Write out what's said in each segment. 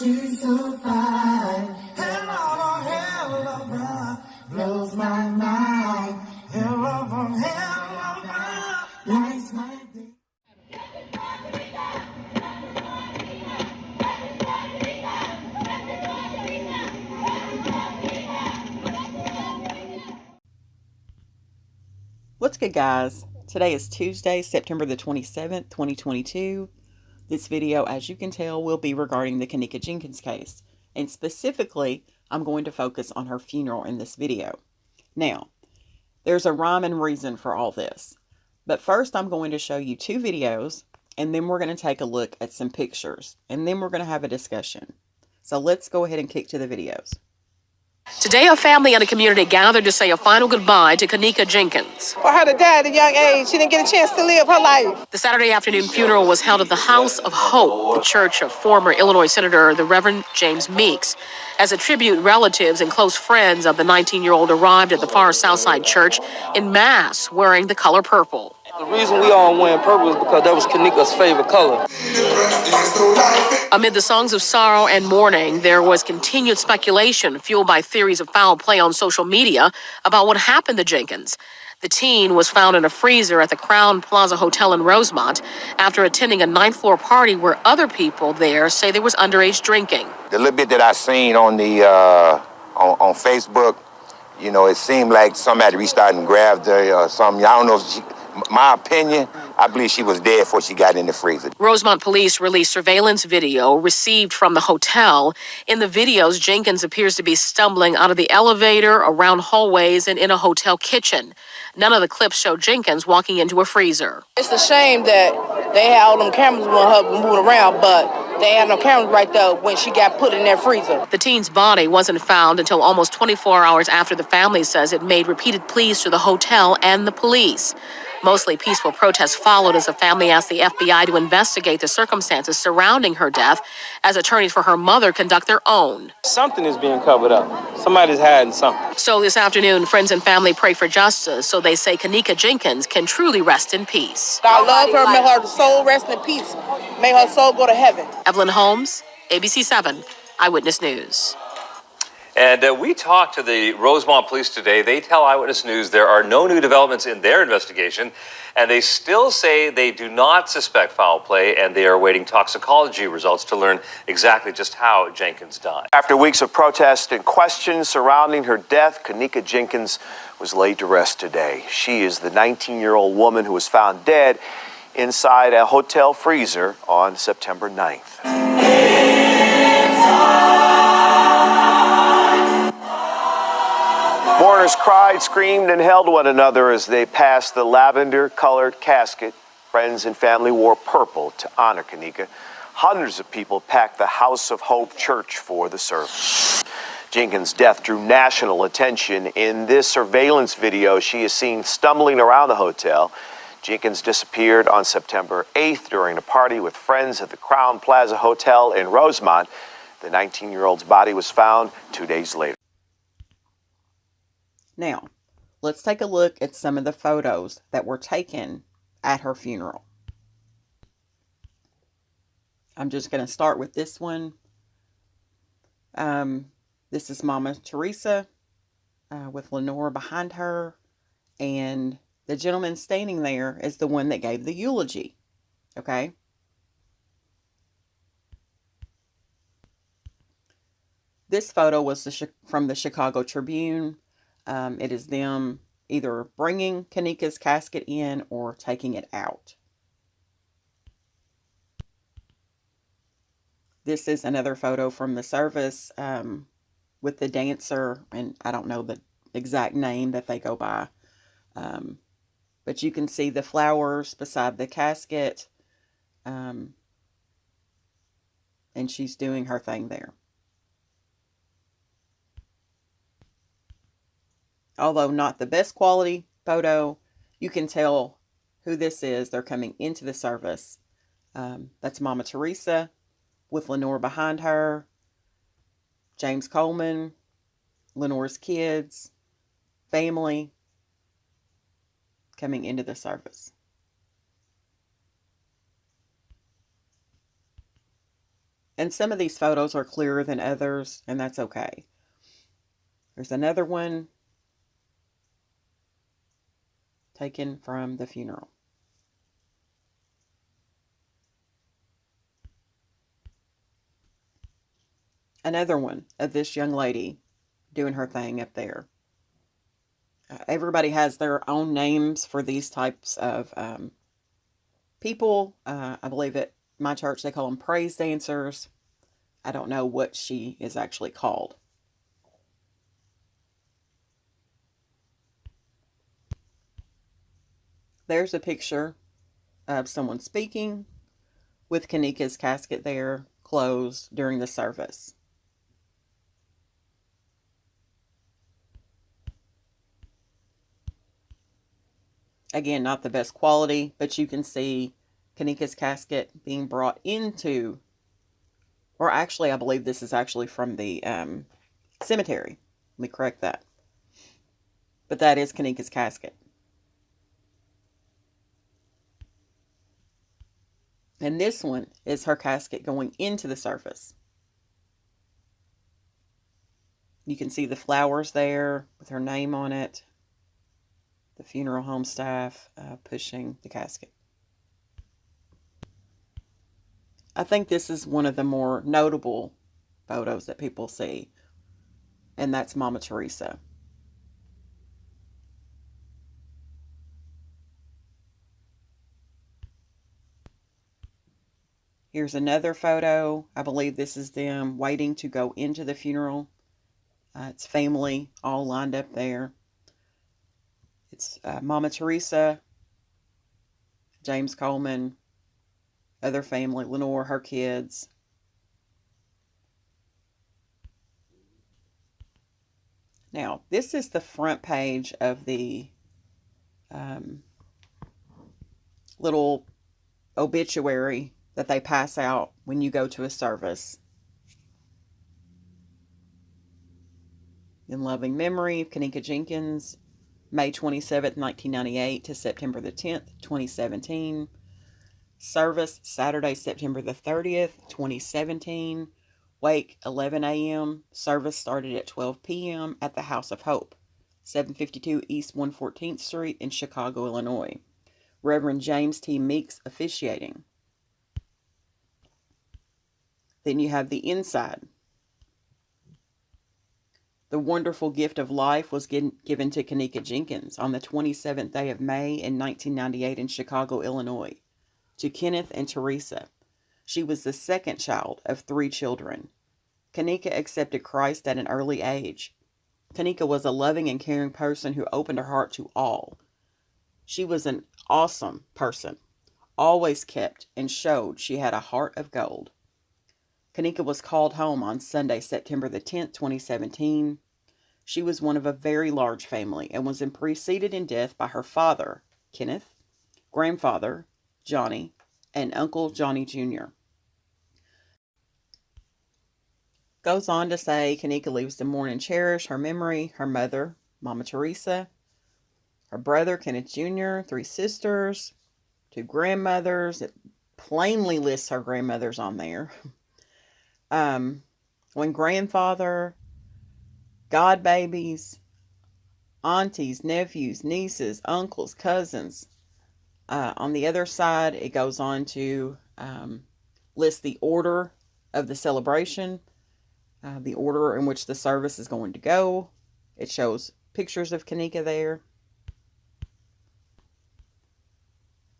she's so fine. Helluva, blows my mind. Helluva, lights my day. What's good, guys? Today is Tuesday, September the 27th, 2022. This video, as you can tell, will be regarding the Kenneka Jenkins case. And specifically, I'm going to focus on her funeral in this video. Now, there's a rhyme and reason for all this. But first, I'm going to show you two videos, and then we're going to take a look at some pictures, and then we're going to have a discussion. So let's go ahead and kick to the videos. Today, a family and a community gathered to say a final goodbye to Kenneka Jenkins. For her to die at a young age, she didn't get a chance to live her life. The Saturday afternoon funeral was held at the House of Hope, the church of former Illinois Senator the Reverend James Meeks. As a tribute, relatives and close friends of the 19-year-old arrived at the far South Side Church in mass, wearing the color purple. The reason we all wearing purple is because that was Kenneka's favorite color. Amid the songs of sorrow and mourning, there was continued speculation fueled by theories of foul play on social media about what happened to Jenkins. The teen was found in a freezer at the Crown Plaza Hotel in Rosemont after attending a ninth-floor party where other people there say there was underage drinking. The little bit that I seen on the on Facebook, you know, it seemed like somebody reached out and grabbed her or something. I don't know if my opinion, I believe she was dead before she got in the freezer. Rosemont police released surveillance video received from the hotel. In the videos, Jenkins appears to be stumbling out of the elevator, around hallways, and in a hotel kitchen. None of the clips show Jenkins walking into a freezer. It's a shame that they had all them cameras when her moving around, but they had no cameras right there when she got put in that freezer. The teen's body wasn't found until almost 24 hours after the family says it made repeated pleas to the hotel and the police. Mostly peaceful protests followed as the family asked the FBI to investigate the circumstances surrounding her death as attorneys for her mother conduct their own. Something is being covered up. Somebody's hiding something. So this afternoon, friends and family pray for justice so they say Kenneka Jenkins can truly rest in peace. I love her. May her soul rest in peace. May her soul go to heaven. Evelyn Holmes, ABC 7, Eyewitness News. And we talked to the Rosemont police today. They tell Eyewitness News there are no new developments in their investigation, and they still say they do not suspect foul play, and they are awaiting toxicology results to learn exactly just how Jenkins died. After weeks of protest and questions surrounding her death, Kenneka Jenkins was laid to rest today. She is the 19-year-old woman who was found dead inside a hotel freezer on September 9th. Mourners cried, screamed, and held one another as they passed the lavender-colored casket. Friends and family wore purple to honor Kenneka. Hundreds of people packed the House of Hope Church for the service. Jenkins' death drew national attention. In this surveillance video, she is seen stumbling around the hotel. Jenkins disappeared on September 8th during a party with friends at the Crown Plaza Hotel in Rosemont. The 19-year-old's body was found 2 days later. Now, let's take a look at some of the photos that were taken at her funeral. I'm just going to start with this one. This is Mama Teresa with Lenore behind her. And the gentleman standing there is the one that gave the eulogy. Okay? This photo was from the Chicago Tribune. It is them either bringing Kenneka's casket in or taking it out. This is another photo from the service with the dancer, and I don't know the exact name that they go by. But you can see the flowers beside the casket, and she's doing her thing there. Although not the best quality photo, you can tell who this is. They're coming into the service. That's Mama Teresa with Lenore behind her. James Coleman, Lenore's kids, family coming into the service. And some of these photos are clearer than others, and that's okay. There's another one taken from the funeral. Another one of this young lady doing her thing up there. Everybody has their own names for these types of people. I believe at my church they call them praise dancers. I don't know what she is actually called. There's a picture of someone speaking with Kenneka's casket there closed during the service. Again, not the best quality, but you can see Kenneka's casket being brought into, or actually, I believe this is actually from the cemetery. Let me correct that. But that is Kenneka's casket. And this one is her casket going into the service. You can see the flowers there with her name on it. The funeral home staff pushing the casket. I think this is one of the more notable photos that people see, and that's Mama Teresa. Here's another photo. I believe this is them waiting to go into the funeral. It's family all lined up there. It's Mama Teresa, James Coleman, other family, Lenore, her kids. Now, this is the front page of the little obituary that they pass out when you go to a service. In loving memory of Kenneka Jenkins, May 27th, 1998 to September the 10th, 2017. Service, Saturday, September the 30th, 2017. Wake, 11 a.m. Service started at 12 p.m. at the House of Hope, 752 East 114th Street in Chicago, Illinois. Reverend James T. Meeks officiating. Then you have the inside. The wonderful gift of life was given to Kenneka Jenkins on the 27th day of May in 1998 in Chicago, Illinois, to Kenneth and Teresa. She was the second child of 3 children. Kenneka accepted Christ at an early age. Kenneka was a loving and caring person who opened her heart to all. She was an awesome person, always kept and showed she had a heart of gold. Kenneka was called home on Sunday, September the 10th, 2017. She was one of a very large family and was preceded in death by her father, Kenneth, grandfather, Johnny, and Uncle Johnny Jr. Goes on to say, Kenneka leaves to mourn and cherish her memory, her mother, Mama Teresa, her brother, Kenneth Jr., 3 sisters, 2 grandmothers. It plainly lists her grandmothers on there. One grandfather, god babies, aunties, nephews, nieces, uncles, cousins. On the other side, it goes on to list the order of the celebration, the order in which the service is going to go. It shows pictures of Kenneka there.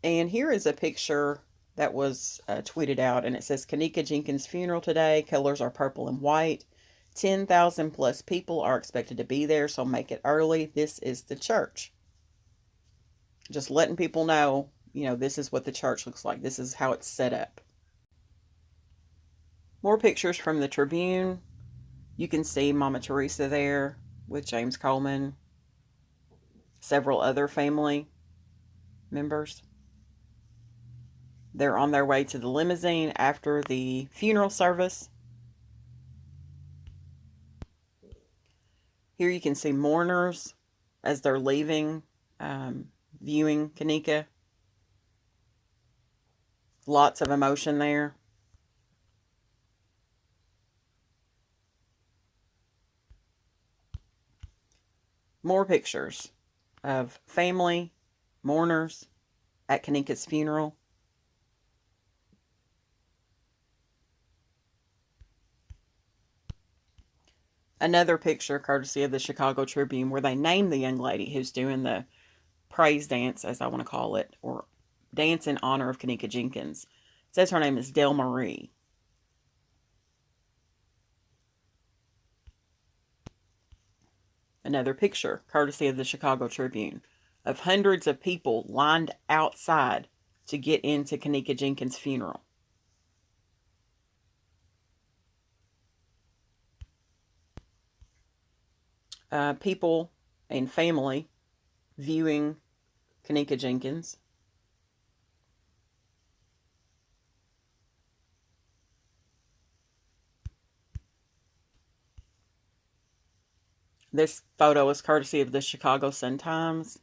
And here is a picture that was tweeted out, and it says, Kenneka Jenkins funeral today. Colors are purple and white. 10,000 plus people are expected to be there, so make it early. This is the church. Just letting people know, this is what the church looks like. This is how it's set up. More pictures from the Tribune. You can see Mama Teresa there with James Coleman, several other family members. They're on their way to the limousine after the funeral service. Here you can see mourners as they're leaving, viewing Kenneka. Lots of emotion there. more pictures of family, mourners at Kenneka's funeral. Another picture, courtesy of the Chicago Tribune, where they name the young lady who's doing the praise dance, as I want to call it, or dance in honor of Kenneka Jenkins. It says her name is Del Marie. Another picture, courtesy of the Chicago Tribune, of hundreds of people lined outside to get into Kenneka Jenkins' funeral. People and family viewing Kenneka Jenkins. This photo is courtesy of the Chicago Sun-Times.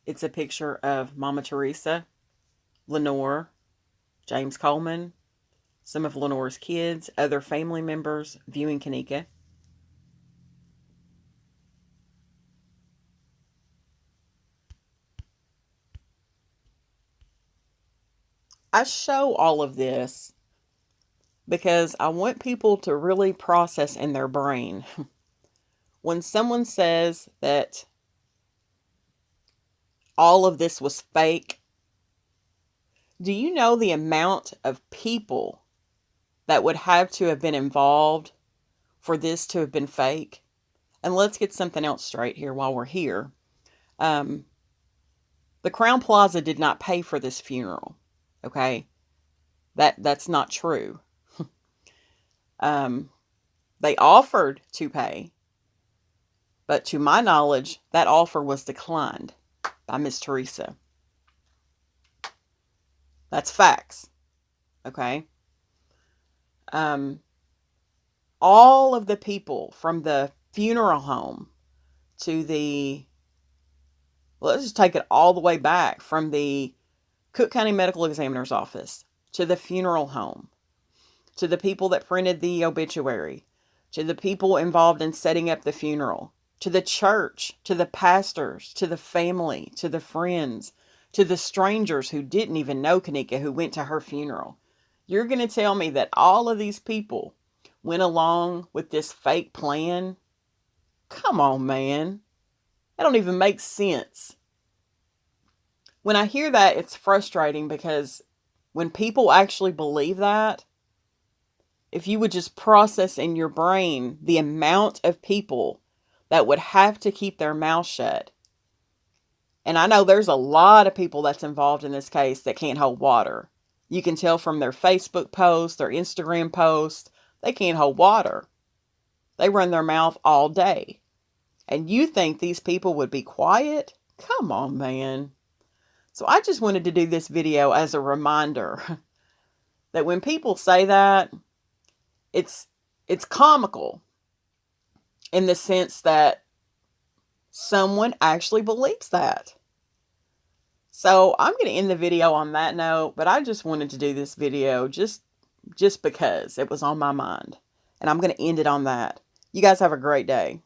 It's a picture of Mama Teresa, Lenore, James Coleman, some of Lenore's kids, other family members viewing Kenneka. I show all of this because I want people to really process in their brain. When someone says that all of this was fake, do you know the amount of people that would have to have been involved for this to have been fake? And let's get something else straight here while we're here. The Crown Plaza did not pay for this funeral. Okay? That's not true. They offered to pay, but to my knowledge, that offer was declined by Miss Teresa. That's facts. Okay? All of the people from the funeral home to the, let's just take it all the way back, from the Cook County Medical Examiner's office to the funeral home, to the people that printed the obituary, to the people involved in setting up the funeral, to the church, to the pastors, to the family, to the friends, to the strangers who didn't even know Kenneka who went to her funeral. You're going to tell me that all of these people went along with this fake plan? Come on, man. That don't even make sense. When I hear that, it's frustrating because when people actually believe that, if you would just process in your brain the amount of people that would have to keep their mouth shut. And I know there's a lot of people that's involved in this case that can't hold water. You can tell from their Facebook posts, their Instagram posts, they can't hold water. They run their mouth all day. And you think these people would be quiet? Come on, man. So I just wanted to do this video as a reminder that when people say that, it's comical in the sense that someone actually believes that. So I'm going to end the video on that note, but I just wanted to do this video just because it was on my mind. And I'm going to end it on that. You guys have a great day.